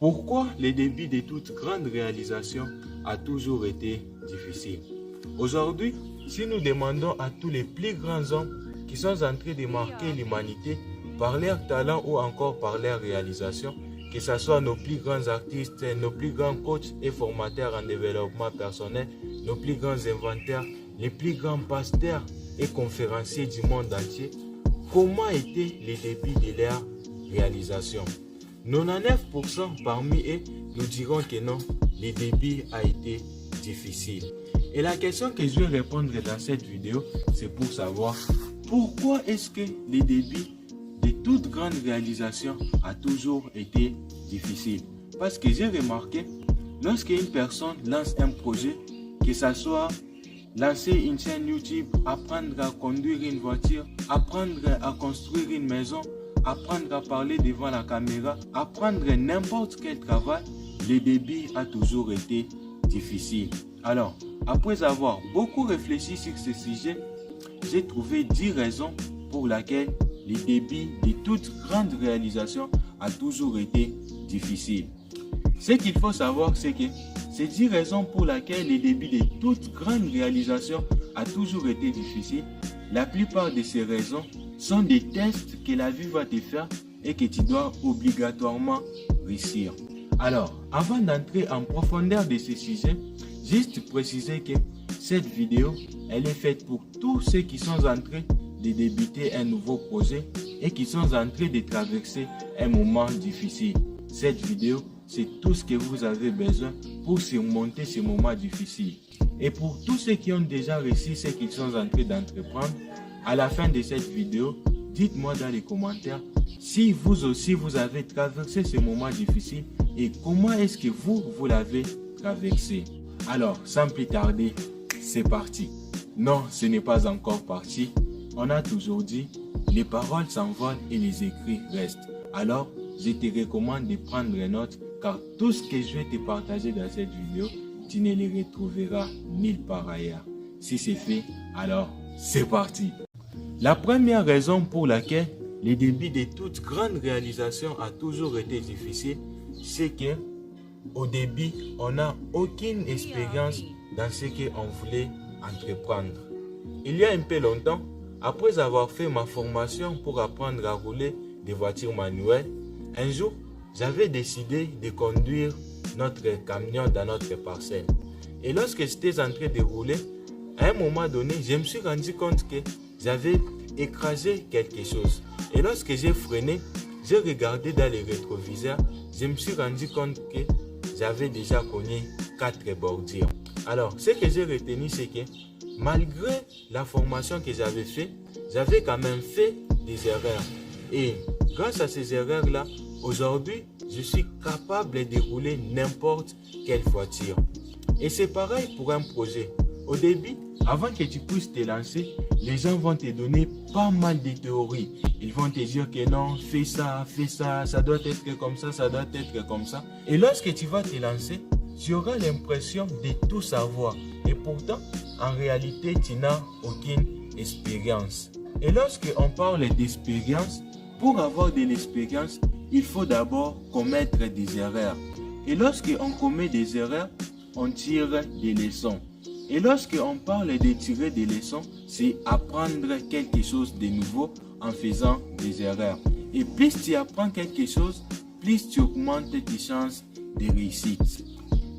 Pourquoi le début de toute grande réalisation a toujours été difficile? Aujourd'hui, si nous demandons à tous les plus grands hommes qui sont en train de marquer l'humanité par leur talent ou encore par leur réalisation, que ce soit nos plus grands artistes, nos plus grands coachs et formateurs en développement personnel, nos plus grands inventeurs, les plus grands pasteurs et conférenciers du monde entier, comment était le début de leur réalisation? 99% parmi eux nous diront que non, le début a été difficile. Et la question que je vais répondre dans cette vidéo, c'est pour savoir pourquoi est-ce que le début de toute grande réalisation a toujours été difficile. Parce que j'ai remarqué, lorsqu'une personne lance un projet, que ce soit lancer une chaîne YouTube, apprendre à conduire une voiture, apprendre à construire une maison, apprendre à parler devant la caméra, apprendre n'importe quel travail, le début a toujours été difficile. Alors, après avoir beaucoup réfléchi sur ce sujet, j'ai trouvé 10 raisons pour lesquelles le début de toute grande réalisation a toujours été difficile. Ce qu'il faut savoir, c'est que ces 10 raisons pour lesquelles le début de toute grande réalisation a toujours été difficile, la plupart de ces raisons sont des tests que la vie va te faire et que tu dois obligatoirement réussir. Alors, avant d'entrer en profondeur de ce sujet, juste préciser que cette vidéo, elle est faite pour tous ceux qui sont en train de débuter un nouveau projet et qui sont en train de traverser un moment difficile. Cette vidéo, c'est tout ce que vous avez besoin pour surmonter ce moment difficile. Et pour tous ceux qui ont déjà réussi ce qu'ils sont en train d'entreprendre, à la fin de cette vidéo, dites-moi dans les commentaires si vous aussi vous avez traversé ce moment difficile et comment est-ce que vous l'avez traversé. Alors, sans plus tarder, c'est parti. Non, ce n'est pas encore parti. On a toujours dit, les paroles s'envolent et les écrits restent. Alors, je te recommande de prendre note car tout ce que je vais te partager dans cette vidéo, tu ne les retrouveras nulle part ailleurs. Si c'est fait, alors c'est parti. La première raison pour laquelle le début de toute grande réalisation a toujours été difficile, c'est que au début, on n'a aucune expérience dans ce qu'on voulait entreprendre. Il y a un peu longtemps, après avoir fait ma formation pour apprendre à rouler des voitures manuelles, un jour, j'avais décidé de conduire notre camion dans notre parcelle. Et lorsque j'étais en train de rouler, à un moment donné, je me suis rendu compte que j'avais écrasé quelque chose. Et lorsque j'ai freiné, j'ai regardé dans les rétroviseurs, je me suis rendu compte que j'avais déjà cogné 4 bordures. Alors, ce que j'ai retenu, c'est que malgré la formation que j'avais faite, j'avais quand même fait des erreurs. Et grâce à ces erreurs-là, aujourd'hui, je suis capable de rouler n'importe quelle voiture. Et c'est pareil pour un projet. Au début, avant que tu puisses te lancer, les gens vont te donner pas mal de théories. Ils vont te dire que non, fais ça, ça doit être comme ça doit être comme ça. Et lorsque tu vas te lancer, tu auras l'impression de tout savoir. Et pourtant, en réalité, tu n'as aucune expérience. Et lorsqu'on parle d'expérience, pour avoir de l'expérience, il faut d'abord commettre des erreurs. Et lorsqu'on commet des erreurs, on tire des leçons. Et lorsqu'on parle de tirer des leçons, c'est apprendre quelque chose de nouveau en faisant des erreurs. Et plus tu apprends quelque chose, plus tu augmentes tes chances de réussite.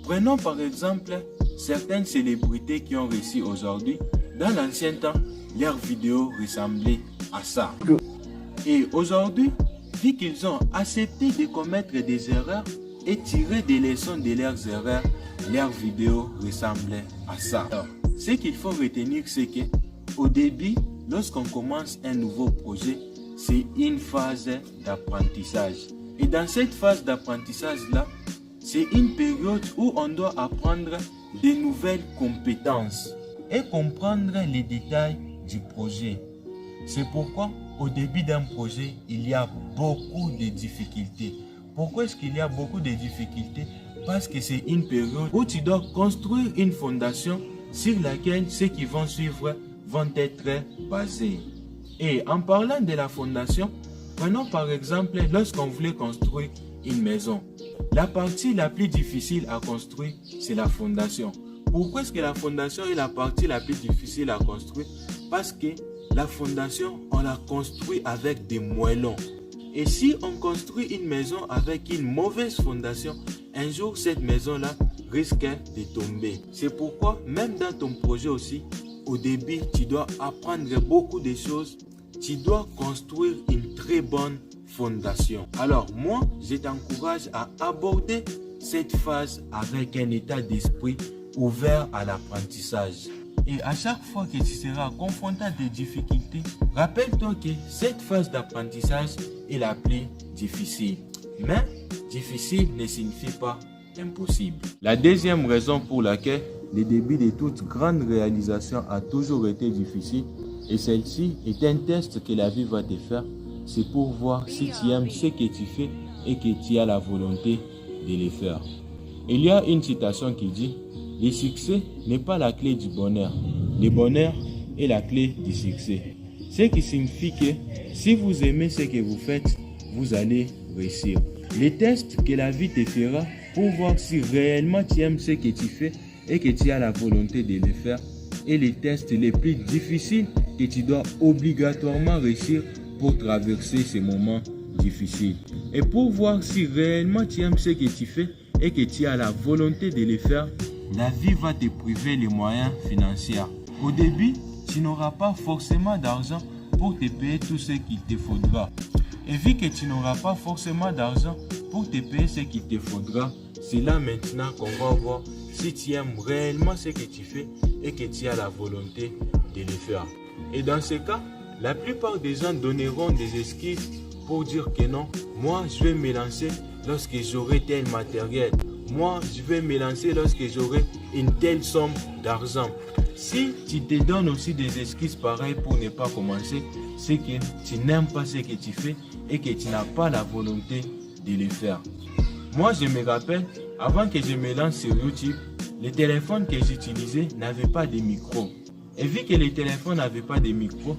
Prenons par exemple certaines célébrités qui ont réussi aujourd'hui. Dans l'ancien temps, leurs vidéos ressemblaient à ça. Et aujourd'hui, vu qu'ils ont accepté de commettre des erreurs et tirer des leçons de leurs erreurs, leurs vidéos ressemblaient à ça. Alors, ce qu'il faut retenir, c'est que au début, lorsqu'on commence un nouveau projet, c'est une phase d'apprentissage. Et dans cette phase d'apprentissage-là, c'est une période où on doit apprendre de nouvelles compétences et comprendre les détails du projet. C'est pourquoi au début d'un projet, il y a beaucoup de difficultés. Pourquoi est-ce qu'il y a beaucoup de difficultés? Parce que c'est une période où tu dois construire une fondation sur laquelle ceux qui vont suivre vont être basés. Et en parlant de la fondation, prenons par exemple lorsqu'on voulait construire une maison. La partie la plus difficile à construire, c'est la fondation. Pourquoi est-ce que la fondation est la partie la plus difficile à construire? Parce que la fondation, on la construit avec des moellons. Et si on construit une maison avec une mauvaise fondation, un jour cette maison-là risque de tomber. C'est pourquoi même dans ton projet aussi, au début, tu dois apprendre beaucoup de choses. Tu dois construire une très bonne fondation. Alors moi, je t'encourage à aborder cette phase avec un état d'esprit ouvert à l'apprentissage. Et à chaque fois que tu seras confronté à des difficultés, rappelle-toi que cette phase d'apprentissage est la plus difficile. Mais difficile ne signifie pas impossible. La deuxième raison pour laquelle le début de toute grande réalisation a toujours été difficile, et celle-ci est un test que la vie va te faire, c'est pour voir si tu aimes ce que tu fais et que tu as la volonté de le faire. Il y a une citation qui dit: le succès n'est pas la clé du bonheur. Le bonheur est la clé du succès. Ce qui signifie que si vous aimez ce que vous faites, vous allez réussir. Les tests que la vie te fera pour voir si réellement tu aimes ce que tu fais et que tu as la volonté de le faire est les tests les plus difficiles que tu dois obligatoirement réussir pour traverser ces moments difficiles. Et pour voir si réellement tu aimes ce que tu fais et que tu as la volonté de le faire, la vie va te priver les moyens financiers. Au début, tu n'auras pas forcément d'argent pour te payer tout ce qu'il te faudra. Et vu que tu n'auras pas forcément d'argent pour te payer ce qu'il te faudra, c'est là maintenant qu'on va voir si tu aimes réellement ce que tu fais et que tu as la volonté de le faire. Et dans ce cas, la plupart des gens donneront des excuses pour dire que non, moi je vais me lancer lorsque j'aurai tel matériel. Moi, je vais me lancer lorsque j'aurai une telle somme d'argent. Si tu te donnes aussi des excuses pareilles pour ne pas commencer, c'est que tu n'aimes pas ce que tu fais et que tu n'as pas la volonté de le faire. Moi, je me rappelle, avant que je me lance sur YouTube, les téléphones que j'utilisais n'avaient pas de micro. Et vu que les téléphones n'avaient pas de micro,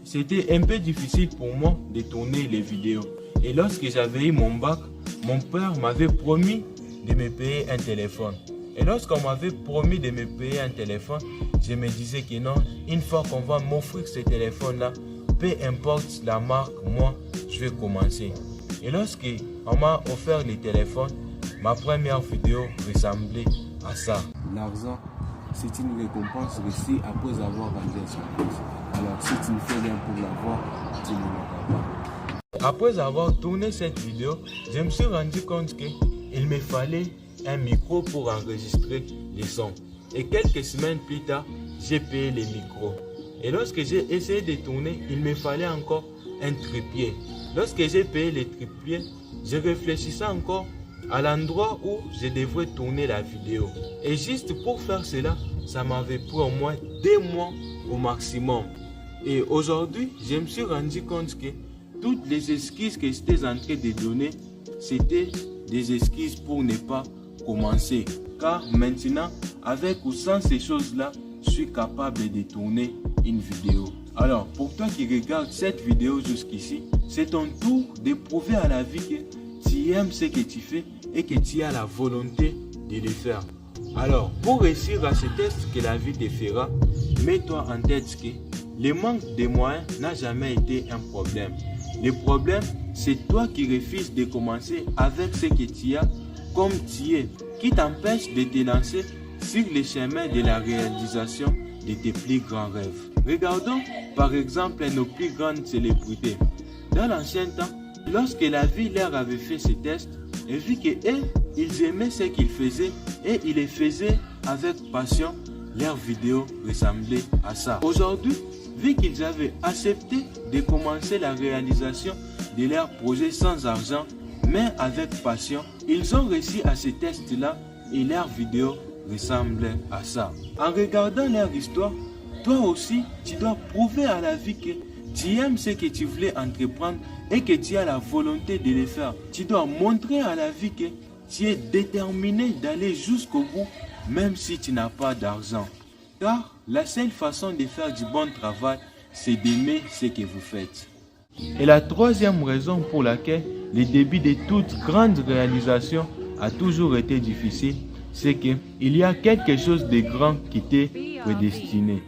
c'était un peu difficile pour moi de tourner les vidéos. Et lorsque j'avais eu mon bac, mon père m'avait promis de me payer un téléphone. Et lorsqu'on m'avait promis de me payer un téléphone, je me disais que non, une fois qu'on va m'offrir ce téléphone-là, peu importe la marque, moi, je vais commencer. Et lorsqu'on m'a offert le téléphone, ma première vidéo ressemblait à ça. L'argent, c'est une récompense reçue après avoir vendu son chose. Alors si tu ne fais rien pour l'avoir, tu ne l'auras pas. Après avoir tourné cette vidéo, je me suis rendu compte qu'il me fallait un micro pour enregistrer les sons. Et quelques semaines plus tard, j'ai payé les micros. Et lorsque j'ai essayé de tourner, il me fallait encore un trépied. Lorsque j'ai payé les trépieds, je réfléchissais encore à l'endroit où je devrais tourner la vidéo. Et juste pour faire cela, ça m'avait pris au moins 2 mois au maximum. Et aujourd'hui, je me suis rendu compte que toutes les excuses que j'étais en train de donner, c'était des excuses pour ne pas commencer. Car maintenant, avec ou sans ces choses-là, je suis capable de tourner une vidéo. Alors, pour toi qui regardes cette vidéo jusqu'ici, c'est ton tour de prouver à la vie que tu aimes ce que tu fais et que tu as la volonté de le faire. Alors, pour réussir à ce test que la vie te fera, mets-toi en tête que le manque de moyens n'a jamais été un problème. Le problème, c'est toi qui refuses de commencer avec ce que tu as comme tu es, qui t'empêche de te lancer sur le chemin de la réalisation de tes plus grands rêves. Regardons par exemple nos plus grandes célébrités. Dans l'ancien temps, lorsque la vie leur avait fait ce test, et vu qu'ils aimaient ce qu'ils faisaient et ils les faisaient avec passion, leurs vidéos ressemblaient à ça. Aujourd'hui, vu qu'ils avaient accepté de commencer la réalisation de leur projet sans argent, mais avec passion, ils ont réussi à ce test-là et leurs vidéos ressemblent à ça. En regardant leur histoire, toi aussi, tu dois prouver à la vie que tu aimes ce que tu voulais entreprendre et que tu as la volonté de le faire. Tu dois montrer à la vie que tu es déterminé d'aller jusqu'au bout, même si tu n'as pas d'argent. Car la seule façon de faire du bon travail, c'est d'aimer ce que vous faites. Et la troisième raison pour laquelle le début de toute grande réalisation a toujours été difficile, c'est qu'il y a quelque chose de grand qui t'est prédestiné.